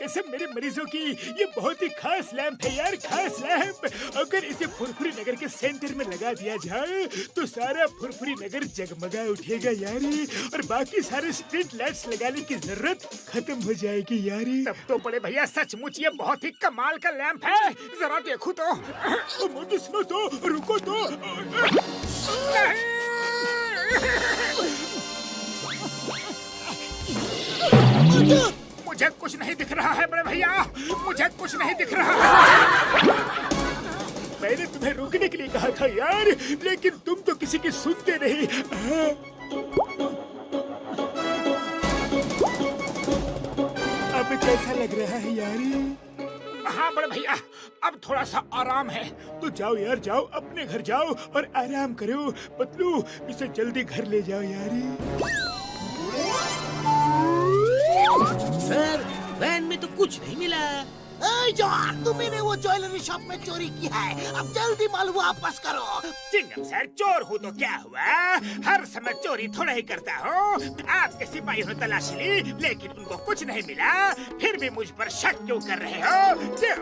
कसम मेरे मरीजों की, ये बहुत ही खास लैंप है यार, खास लैंप। अगर इसे फुरफुरी नगर के सेंटर में लगा दिया जाए तो सारा फुरफुरी नगर जगमगा उठेगा यार, और बाकी सारे स्ट्रीट लाइट्स लगाने की जरूरत खत्म हो जाएगी यार। तब तो बड़े भैया सचमुच ये बहुत ही कमाल का लैंप है, जरा देखो तो। मोटू सुनो तो, रुको तो। मुझे कुछ नहीं दिख रहा है बड़े भैया, मुझे कुछ नहीं दिख रहा है। मैंने तुम्हें रोकने के लिए कहा था यार, लेकिन तुम तो किसी की सुनते नहीं। अब कैसा लग रहा है यार? हाँ बड़े भैया, अब थोड़ा सा आराम है। तो जाओ यार, जाओ अपने घर जाओ और आराम करो। पतलू, इसे जल्दी घर ले जाओ यार। सर, वैन में तो कुछ नहीं मिला। जॉन, तुमने वो ज्वेलरी शॉप में चोरी की है, अब जल्दी माल वापस करो। चिंगम सर, चोर हूँ तो क्या हुआ? हर समय चोरी थोड़ा ही करता हूँ। आपके सिपाहियों ने तलाशी ली, लेकिन उनको कुछ नहीं मिला। फिर भी मुझ पर शक क्यों कर रहे हो? क्यों?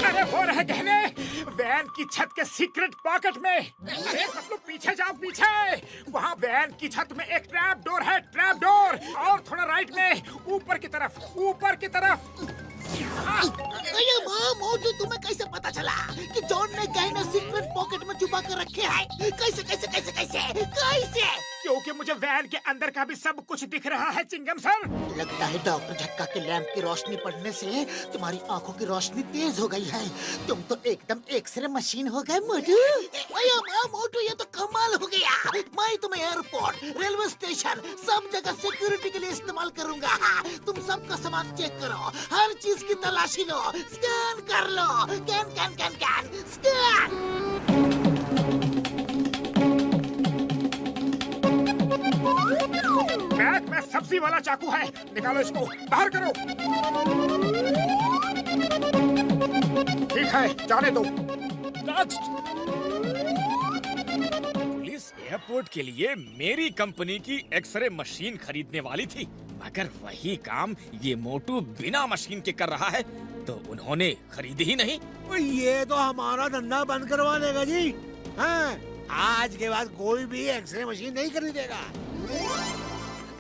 अरे वो रहे गहने वैन की छत के सीक्रेट पॉकेट में। अरे मतलब पीछे जाओ, पीछे। वहाँ वैन की छत में एक ट्रैप डोर है, ट्रैप डोर। और थोड़ा राइट में, ऊपर की तरफ, ऊपर की तरफ। मोटू, तुम्हें कैसे पता चला कि जॉन ने गहने सीक्रेट पॉकेट में छुपा कर रखे हैं? कैसे कैसे कैसे कैसे कैसे? क्योंकि मुझे वैन के अंदर का भी सब कुछ दिख रहा है चिंगम सर। लगता है डॉक्टर झटका के लैंप की रोशनी पड़ने से तुम्हारी आंखों की रोशनी तेज हो गई है। तुम तो एकदम एक्सरे मशीन हो गए मोटू। मोटू, ये तो कमाल हो गया। मैं तुम्हें एयरपोर्ट, रेलवे स्टेशन, सब जगह सिक्योरिटी के लिए इस्तेमाल करूंगा। तुम सबका सामान चेक करो, हर चीज की तलाशी लो, स्कैन कर लो। Can can can can scan. Bag में सब्जी वाला चाकू है, निकालो इसको, बाहर करो। ठीक है, जाने दो। पुलिस एयरपोर्ट के लिए मेरी कंपनी की एक्सरे मशीन खरीदने वाली थी, मगर वही काम ये मोटू बिना मशीन के कर रहा है, तो उन्होंने खरीदी ही नहीं। ये तो हमारा धंधा बंद करवा देगा जी। हाँ, आज के बाद कोई भी एक्सरे मशीन नहीं खरीदेगा।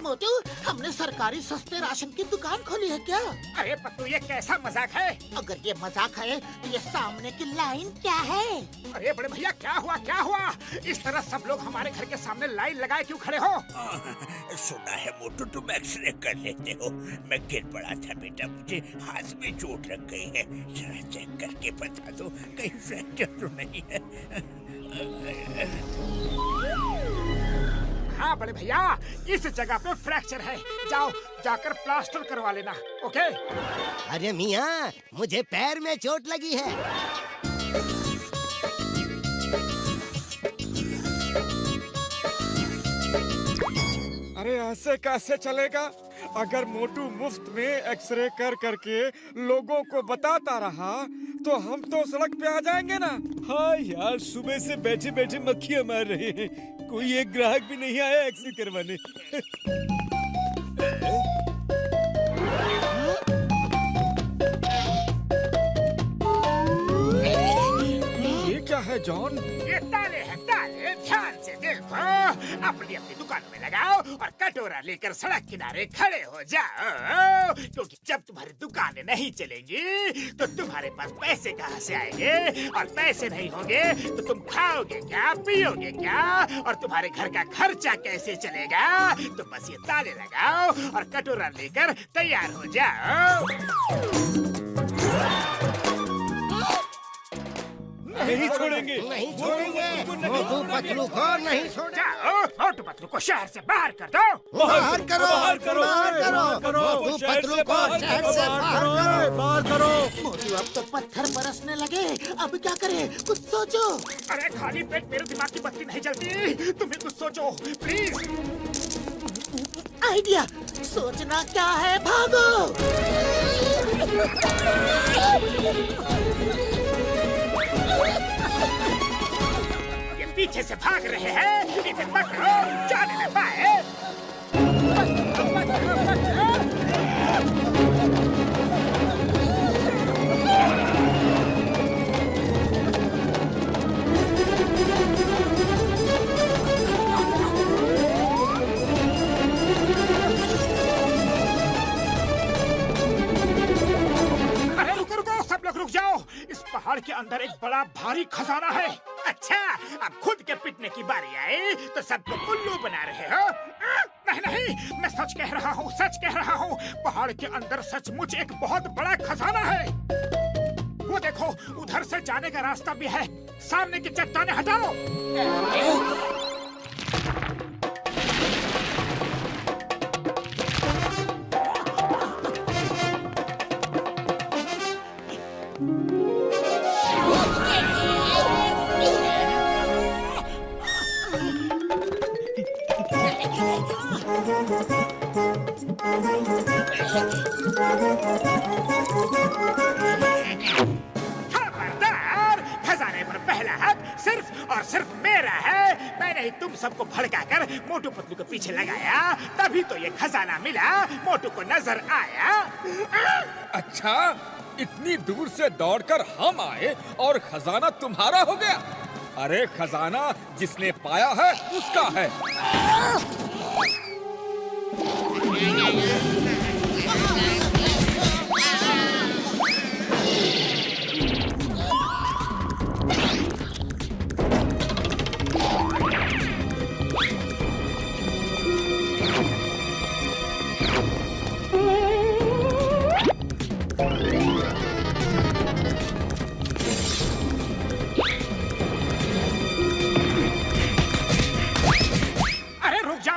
मोटू, हमने सरकारी सस्ते राशन की दुकान खोली है क्या? अरे पत्तू, ये कैसा मजाक है? अगर ये मजाक है तो ये सामने की लाइन क्या है? अरे बड़े भैया, क्या हुआ, क्या हुआ? इस तरह सब लोग हमारे घर के सामने लाइन लगाए क्यों खड़े हो? सुना है मोटू, तुम एक्सरे कर लेते हो। मैं गिर पड़ा था बेटा, मुझे हाथ में चोट लग गई है। जरा चेक करके बता दो, कहीं फ्रैक्चर तो नहीं है। हाँ बड़े भैया, इस जगह पे फ्रैक्चर है। जाओ, जाकर प्लास्टर करवा लेना। ओके? अरे मियाँ, मुझे पैर में चोट लगी है। अरे ऐसे कैसे चलेगा? अगर मोटू मुफ्त में एक्सरे कर करके लोगों को बताता रहा तो हम तो सड़क पे आ जाएंगे ना। हाँ यार, सुबह से बैठे बैठे मक्खियाँ मार रहे हैं, कोई एक ग्राहक भी नहीं आया एक्सरे करवाने। ये क्या है जॉन? ये ताले हैं, ताले। ध्यान से देखो, अपनी अपनी दुकानों में लगाओ और कटोरा लेकर सड़क किनारे खड़े हो जाओ, क्योंकि जब तुम्हारी दुकानें नहीं चलेंगी तो तुम्हारे पास पैसे कहाँ से आएंगे, और पैसे नहीं होंगे तो तुम खाओगे क्या, पियोगे क्या, और तुम्हारे घर का खर्चा कैसे चलेगा? तो बस ये ताले लगाओ और कटोरा लेकर तैयार हो जाओ। नहीं छोड़ेंगे, नहीं छोड़ेंगे। मोटू पतलू को नहीं छोड़ेंगे। जाओ, मोटू पतलू को शहर से बाहर कर दो। बाहर करो, बाहर करो, बाहर करो। मोटू पतलू को शहर से बाहर करो। मोटू, अब तो पत्थर बरसने लगे, अब क्या करें? कुछ सोचो। अरे खाली पेट मेरे दिमाग की बत्ती नहीं जलती, तुम्हें कुछ सोचो प्लीज। आइडिया, सोचना क्या है, भागो। पीछे से भाग रहे हैं। इन्हें पकड़ो, जाने न पाए। रुक जाओ, इस पहाड़ के अंदर एक बड़ा भारी खजाना है। अच्छा, अब खुद के पिटने की बारी आई तो सबको उल्लू बना रहे हो? नहीं नहीं, मैं सच कह रहा हूँ, सच कह रहा हूँ। पहाड़ के अंदर सचमुच एक बहुत बड़ा खजाना है। वो देखो, उधर से जाने का रास्ता भी है। सामने की चट्टानें हटाओ। खबरदार, खजाने पर पहला हक सिर्फ और सिर्फ मेरा है। मैंने ही तुम सबको भड़काकर मोटू पतलू के पीछे लगाया, तभी तो ये खजाना मिला। मोटू को नजर आया। अच्छा, इतनी दूर से दौड़कर हम आए और खजाना तुम्हारा हो गया? अरे खजाना जिसने पाया है उसका है।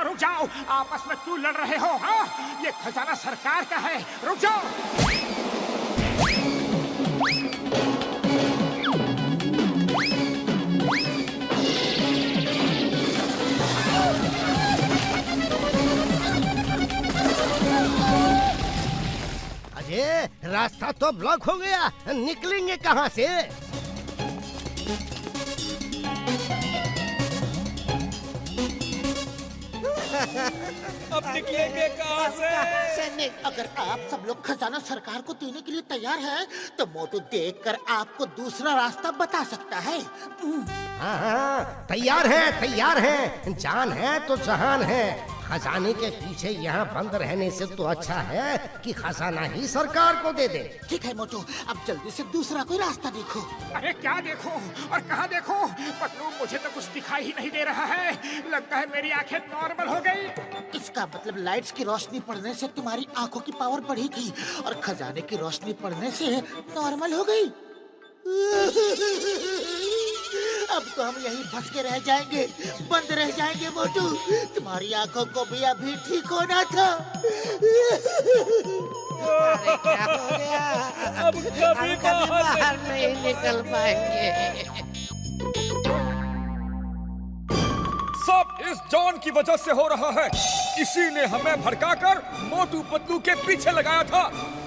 रुक जाओ, आपस में क्यों लड़ रहे हो? हाँ, ये खजाना सरकार का है। रुक जाओ। अजय, रास्ता तो ब्लॉक हो गया, निकलेंगे कहाँ से? अब निकलेंगे कहाँ से? सैनिक, अगर आप सब लोग खजाना सरकार को देने के लिए तैयार हैं, तो मोटू देखकर आपको दूसरा रास्ता बता सकता है। हाँ, तैयार है। जान है तो जहान है। खजाने के पीछे यहाँ बंद रहने से तो अच्छा है कि खजाना ही सरकार को दे दे। ठीक है मोटू, अब जल्दी से दूसरा कोई रास्ता देखो। अरे क्या देखो और कहाँ देखो? पतलू, मुझे तो कुछ दिखाई ही नहीं दे रहा है। लगता है मेरी आंखें नॉर्मल हो गई। इसका मतलब लाइट्स की रोशनी पड़ने से तुम्हारी आंखों की पावर बढ़ी थी और खजाने की रोशनी पड़ने से नॉर्मल हो गई। अब तो हम यहीं फंस के रह जाएंगे, बंद रह जाएंगे मोटू। तुम्हारी आंखों को भी अभी ठीक होना था। अरे क्या हो गया? अब कभी बाहर नहीं निकल पाएंगे। सब इस जॉन की वजह से हो रहा है। इसी ने हमें भड़काकर मोटू पतलू के पीछे लगाया था।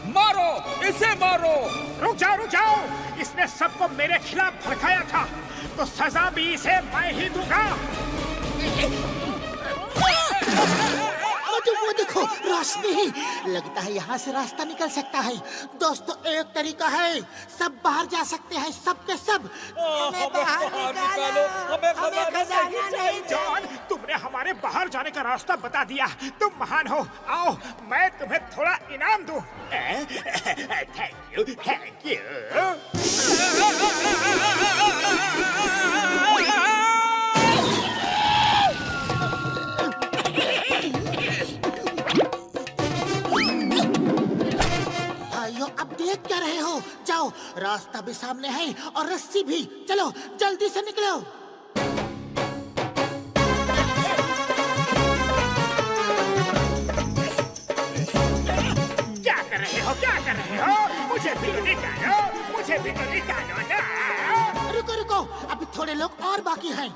मारो, इसे मारो। रुक जाओ। इसने सबको मेरे खिलाफ भड़काया था, तो सजा भी इसे मैं ही दूंगा। मोटू, वो देखो, रोशनी। लगता है यहाँ से रास्ता निकल सकता है। दोस्तों, एक तरीका है, सब बाहर जा सकते हैं, सब के सब। हमें बाहर निकालो, हमें खजाना नहीं। जॉन, तुमने हमारे बाहर जाने का रास्ता बता दिया। तुम महान हो। आओ, मैं तुम्हें थोड़ा इनाम दूं। Thank you. भाइयों, अब देख क्या रहे हो? जाओ, रास्ता भी सामने है और रस्सी भी। चलो, जल्दी से निकलो। क्या कर रहे हो? मुझे भी तो निकालो ना। रुको, अभी थोड़े लोग और बाकी हैं।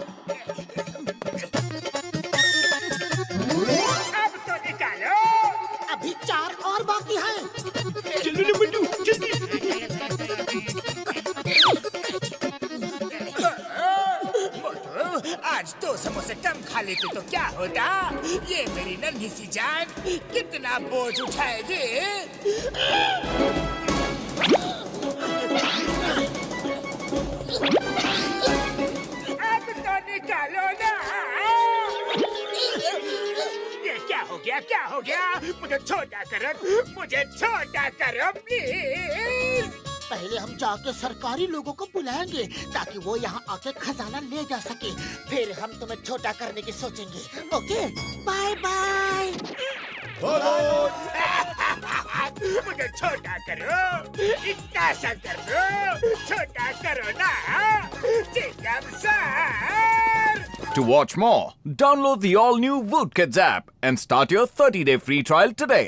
अब तो निकालो। अभी 4 और बाकी हैं। आज 2 समोसे कम खा लेते तो क्या होता? ये मेरी नन्ही सी जान कितना बोझ उठाएगी? अब तो निकालो ना! ये क्या हो गया? क्या हो गया? मुझे छोटा करो, मुझे छोटा करो प्लीज। पहले हम जाके सरकारी लोगों को बुलाएंगे ताकि वो यहाँ आके खजाना ले जा सके। फिर हम तुम्हें छोटा करने की सोचेंगे। Okay, bye bye. मुझे छोटा करो, इतना सा कर दो, छोटा करो ना, chicken sir. To watch more, download the all-new Woot Kids app and start your 30-day free trial today.